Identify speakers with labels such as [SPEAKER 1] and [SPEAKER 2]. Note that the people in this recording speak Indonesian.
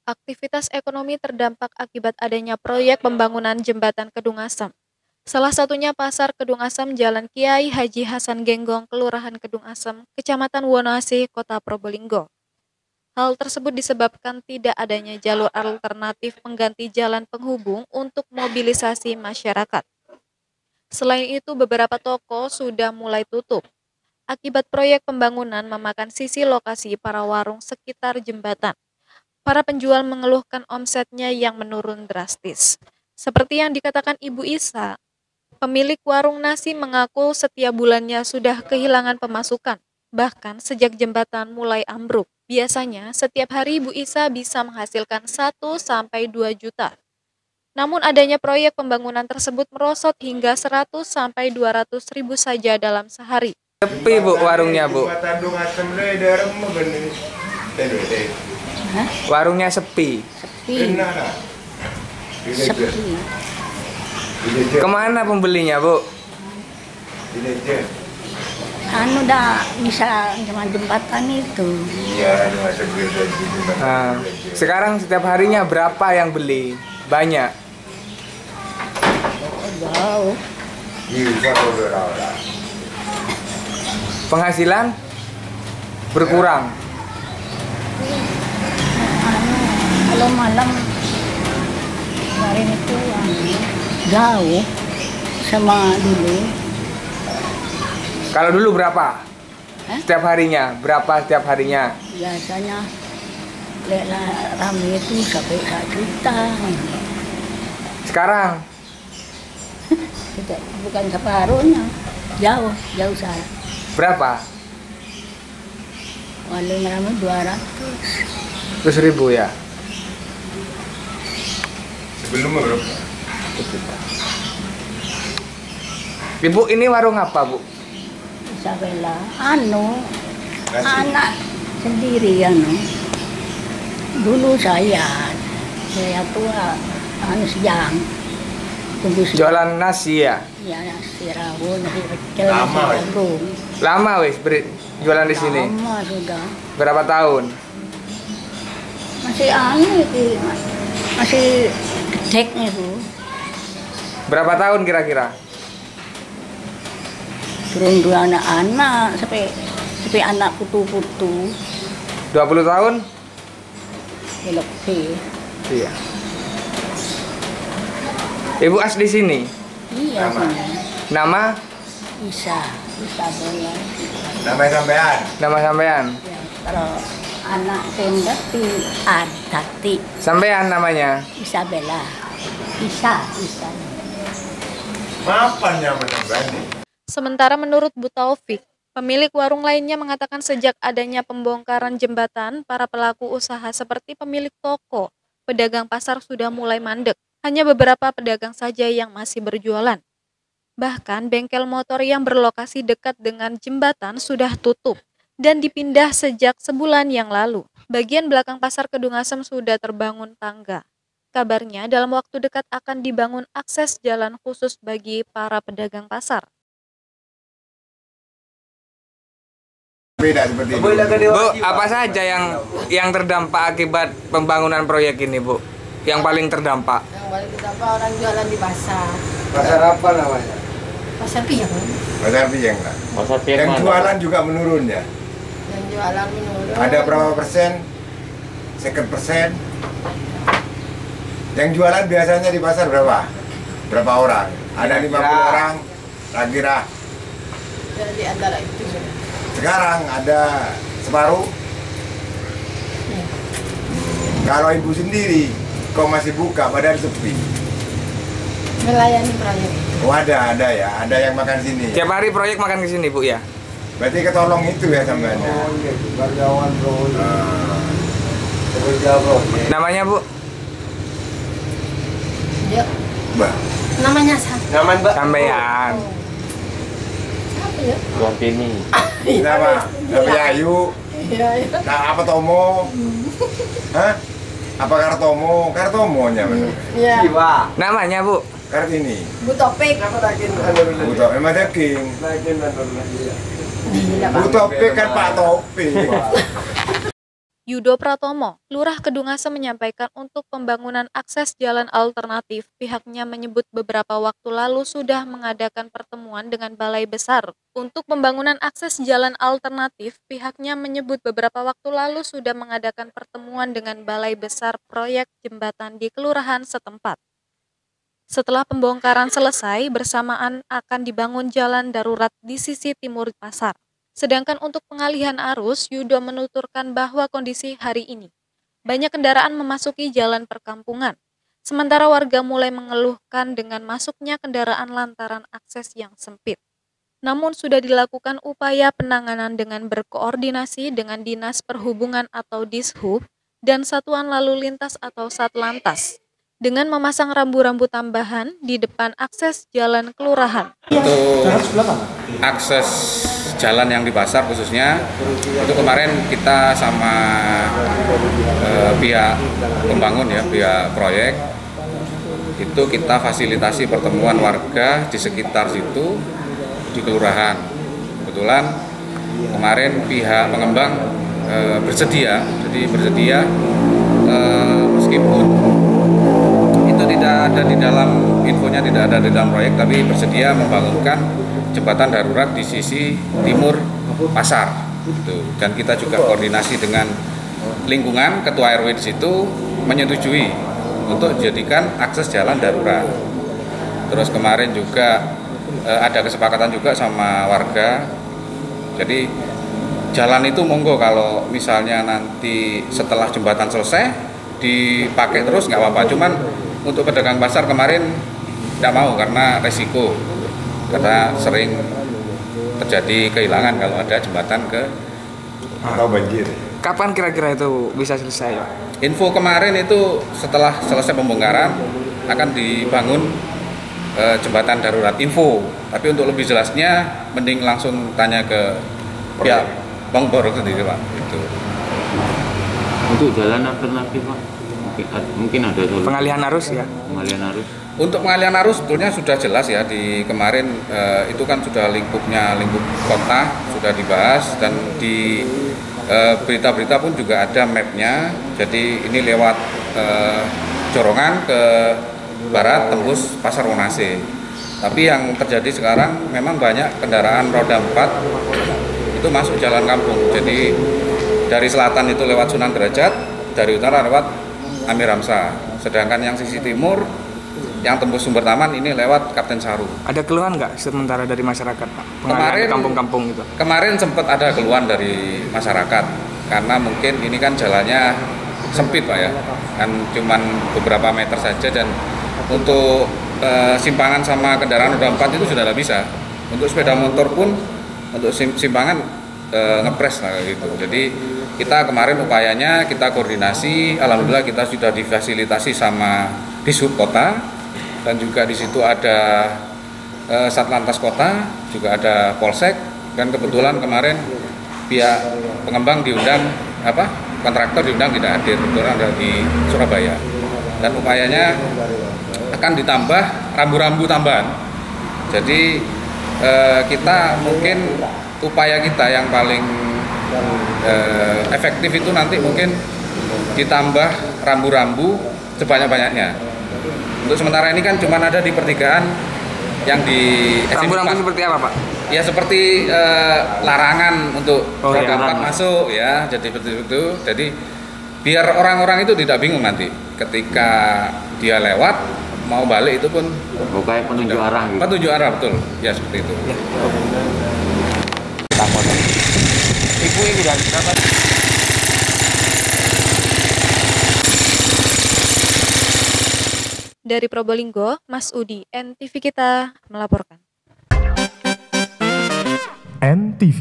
[SPEAKER 1] Aktivitas ekonomi terdampak akibat adanya proyek pembangunan jembatan Kedung Asem. Salah satunya Pasar Kedung Asem, Jalan Kiai Haji Hasan Genggong, Kelurahan Kedung Asem, Kecamatan Wonoasih, Kota Probolinggo. Hal tersebut disebabkan tidak adanya jalur alternatif pengganti jalan penghubung untuk mobilisasi masyarakat. Selain itu, beberapa toko sudah mulai tutup. Akibat proyek pembangunan memakan sisi lokasi para warung sekitar jembatan. Para penjual mengeluhkan omsetnya yang menurun drastis. Seperti yang dikatakan Ibu Isa, pemilik warung nasi mengaku setiap bulannya sudah kehilangan pemasukan. Bahkan sejak jembatan mulai ambruk, biasanya setiap hari Ibu Isa bisa menghasilkan 1-2 juta. Namun adanya proyek pembangunan tersebut merosot hingga 100-200 ribu saja dalam sehari.
[SPEAKER 2] Sepi Bu warungnya Bu. Warungnya sepi.
[SPEAKER 3] Sepi.
[SPEAKER 2] Kemana pembelinya Bu?
[SPEAKER 3] Anu dah bisa cuma jembatan itu.
[SPEAKER 2] Nah, sekarang setiap harinya berapa yang beli? Banyak.
[SPEAKER 3] Jauh.
[SPEAKER 2] Penghasilan berkurang.
[SPEAKER 3] Kalau malam kemarin itu jauh sama dulu.
[SPEAKER 2] Kalau dulu berapa?
[SPEAKER 3] Hah?
[SPEAKER 2] Setiap harinya? Berapa setiap harinya?
[SPEAKER 3] Biasanya rame itu sampai 1 juta.
[SPEAKER 2] Sekarang
[SPEAKER 3] Tidak, bukan separuhnya. Jauh saya.
[SPEAKER 2] berapa?
[SPEAKER 3] Paling rame 200.
[SPEAKER 2] 100.000 ya?
[SPEAKER 4] Sebelumnya berapa?
[SPEAKER 2] Ibu ini warung apa Bu?
[SPEAKER 3] Isabella,
[SPEAKER 4] Nasi.
[SPEAKER 3] anak sendiri Dulu saya tua, siang. Tunggu siang.
[SPEAKER 2] Jualan nasi ya?
[SPEAKER 3] Ya, nasi rawon, nasi pecel,
[SPEAKER 4] Lama,
[SPEAKER 3] nasi
[SPEAKER 4] ya?
[SPEAKER 3] gandum.
[SPEAKER 2] Lama wis jualan di sini?
[SPEAKER 3] Lama sudah.
[SPEAKER 2] Berapa tahun?
[SPEAKER 3] Masih itu, masih gedek itu.
[SPEAKER 2] Berapa tahun kira-kira?
[SPEAKER 3] Turun 2 anak-anak, sampai anak putu-putu.
[SPEAKER 2] 20 tahun?
[SPEAKER 3] Lebih.
[SPEAKER 2] Iya. Ibu asli sini?
[SPEAKER 3] Iya,
[SPEAKER 4] Nama?
[SPEAKER 3] sini.
[SPEAKER 2] Nama?
[SPEAKER 3] Isabella.
[SPEAKER 4] Namanya sampean?
[SPEAKER 2] Nama sampean?
[SPEAKER 3] Ya, kalau anak tendati Adati
[SPEAKER 2] Sampean namanya?
[SPEAKER 3] Isabella. Isa.
[SPEAKER 4] Mapannya sampean?
[SPEAKER 1] Sementara menurut Bu Taufik, pemilik warung lainnya mengatakan sejak adanya pembongkaran jembatan, para pelaku usaha seperti pemilik toko, pedagang pasar sudah mulai mandek. Hanya beberapa pedagang saja yang masih berjualan. Bahkan bengkel motor yang berlokasi dekat dengan jembatan sudah tutup dan dipindah sejak sebulan yang lalu. Bagian belakang Pasar Kedung Asem sudah terbangun tangga. Kabarnya dalam waktu dekat akan dibangun akses jalan khusus bagi para pedagang pasar.
[SPEAKER 4] Beda seperti itu.
[SPEAKER 2] Bu, apa saja yang terdampak akibat pembangunan proyek ini Bu? Yang paling terdampak?
[SPEAKER 5] Yang paling terdampak orang jualan di pasar.
[SPEAKER 4] Pasar apa namanya?
[SPEAKER 5] Pasar Piyang.
[SPEAKER 4] Pasar Piyang lah. Yang jualan juga menurun ya?
[SPEAKER 5] Yang jualan menurun.
[SPEAKER 4] Ada berapa persen? Second persen? Yang jualan biasanya di pasar berapa? Berapa orang? Ada 50 orang? Kira-kira.
[SPEAKER 5] Jadi antara itu.
[SPEAKER 4] Sekarang ada separuh.
[SPEAKER 5] Ya.
[SPEAKER 4] Kalau ibu sendiri, kok masih buka, padahal sepi.
[SPEAKER 5] Melayani proyek.
[SPEAKER 4] Oh ada ya, ada yang makan sini.
[SPEAKER 2] Tiap hari proyek makan ke sini Bu ya?
[SPEAKER 4] Berarti ketolong itu ya sampeannya.
[SPEAKER 6] Oh iya, karyawan bro.
[SPEAKER 4] Ah.
[SPEAKER 6] Kerja bro.
[SPEAKER 2] Namanya Bu?
[SPEAKER 5] Ya.
[SPEAKER 4] Mbak,
[SPEAKER 5] Namanya siapa?
[SPEAKER 6] Nyaman Mbak?
[SPEAKER 2] Sampean.
[SPEAKER 5] Siapa ya?
[SPEAKER 6] Tuantini.
[SPEAKER 4] nama Ayu.
[SPEAKER 5] Iya.
[SPEAKER 4] Nah, apa Tomo? Hah? Apa Kartomo? Kartomonya benar.
[SPEAKER 5] Iya.
[SPEAKER 6] Jiwa.
[SPEAKER 2] Namanya Bu?
[SPEAKER 4] Kartini.
[SPEAKER 5] Bu Topik.
[SPEAKER 6] Kenapa takin
[SPEAKER 4] Buto, memang daging.
[SPEAKER 6] Takin
[SPEAKER 5] Gila, Pak.
[SPEAKER 4] Bu Topik kan Pak Topik.
[SPEAKER 1] Yudo Pratomo, Lurah Kedungasem menyampaikan untuk pembangunan akses jalan alternatif, pihaknya menyebut beberapa waktu lalu sudah mengadakan pertemuan dengan Balai Besar. Untuk pembangunan akses jalan alternatif, pihaknya menyebut beberapa waktu lalu sudah mengadakan pertemuan dengan Balai Besar proyek jembatan di kelurahan setempat. Setelah pembongkaran selesai, bersamaan akan dibangun jalan darurat di sisi timur pasar. Sedangkan untuk pengalihan arus, Yudo menuturkan bahwa kondisi hari ini banyak kendaraan memasuki jalan perkampungan. Sementara warga mulai mengeluhkan dengan masuknya kendaraan lantaran akses yang sempit. Namun sudah dilakukan upaya penanganan dengan berkoordinasi dengan Dinas Perhubungan atau Dishub dan Satuan Lalu Lintas atau Satlantas dengan memasang rambu-rambu tambahan di depan akses jalan kelurahan.
[SPEAKER 7] Untuk akses jalan yang di pasar khususnya, itu kemarin kita sama pihak pembangun ya, pihak proyek, itu kita fasilitasi pertemuan warga di sekitar situ di kelurahan. Kebetulan kemarin pihak pengembang bersedia meskipun itu tidak ada di dalam infonya, tidak ada di dalam proyek, tapi bersedia membangunkan jembatan darurat di sisi timur pasar. Dan kita juga koordinasi dengan lingkungan, ketua RW di situ menyetujui untuk dijadikan akses jalan darurat. Terus kemarin juga ada kesepakatan juga sama warga. Jadi jalan itu monggo kalau misalnya nanti setelah jembatan selesai dipakai terus nggak apa-apa. Cuman untuk pedagang pasar kemarin tidak mau karena resiko, karena sering terjadi kehilangan kalau ada jembatan
[SPEAKER 4] atau banjir.
[SPEAKER 2] Kapan kira-kira itu bisa selesai?
[SPEAKER 7] Info kemarin itu setelah selesai pembongkaran akan dibangun jembatan darurat, info. Tapi untuk lebih jelasnya mending langsung tanya ke pihak Pengborok sendiri, Pak. Itu.
[SPEAKER 8] Untuk jalan alternatif, Pak, mungkin ada solusi.
[SPEAKER 2] Pengalihan arus ya?
[SPEAKER 8] Pengalihan arus.
[SPEAKER 7] Untuk pengalihan arus sebetulnya sudah jelas ya, di kemarin itu kan sudah lingkup kota sudah dibahas, dan di berita-berita pun juga ada mapnya. Jadi ini lewat Jorongan ke barat tembus Pasar Wonase. Tapi yang terjadi sekarang memang banyak kendaraan roda 4 itu masuk jalan kampung. Jadi dari selatan itu lewat Sunan Derajat, dari utara lewat Amir Hamzah. Sedangkan yang sisi timur yang tembus Sumber Taman ini lewat Kapten Saru.
[SPEAKER 2] Ada keluhan nggak sementara dari masyarakat, Pak?
[SPEAKER 7] Kemarin
[SPEAKER 2] kampung-kampung itu.
[SPEAKER 7] Kemarin sempat ada keluhan dari masyarakat karena mungkin ini kan jalannya sempit, Pak ya. Kan cuman beberapa meter saja, dan untuk simpangan sama kendaraan roda 4 itu sudah tidak bisa. Untuk sepeda motor pun untuk simpangan ngepres lah gitu. Jadi kita kemarin upayanya kita koordinasi, alhamdulillah kita sudah difasilitasi sama Dishub Kota, dan juga di situ ada Satlantas Kota, juga ada Polsek, dan kebetulan kemarin pihak pengembang diundang, kontraktor diundang tidak hadir, kebetulan ada di Surabaya. Dan upayanya akan ditambah rambu-rambu tambahan. Jadi kita mungkin upaya kita yang paling efektif itu nanti mungkin ditambah rambu-rambu sebanyak-banyaknya. Untuk sementara ini kan cuma ada di pertigaan yang di
[SPEAKER 2] rambu-rambu seperti apa, Pak?
[SPEAKER 7] Ya seperti larangan untuk roda 4 masuk ya, jadi seperti itu. Jadi biar orang-orang itu tidak bingung nanti ketika dia lewat mau balik itu pun
[SPEAKER 8] kayak penunjuk arah gitu.
[SPEAKER 7] Penunjuk arah, betul. Ya seperti itu. Ya.
[SPEAKER 2] Ibu udah berapa?
[SPEAKER 1] Dari Probolinggo, Mas Udi, NTV Kita melaporkan.
[SPEAKER 9] NTV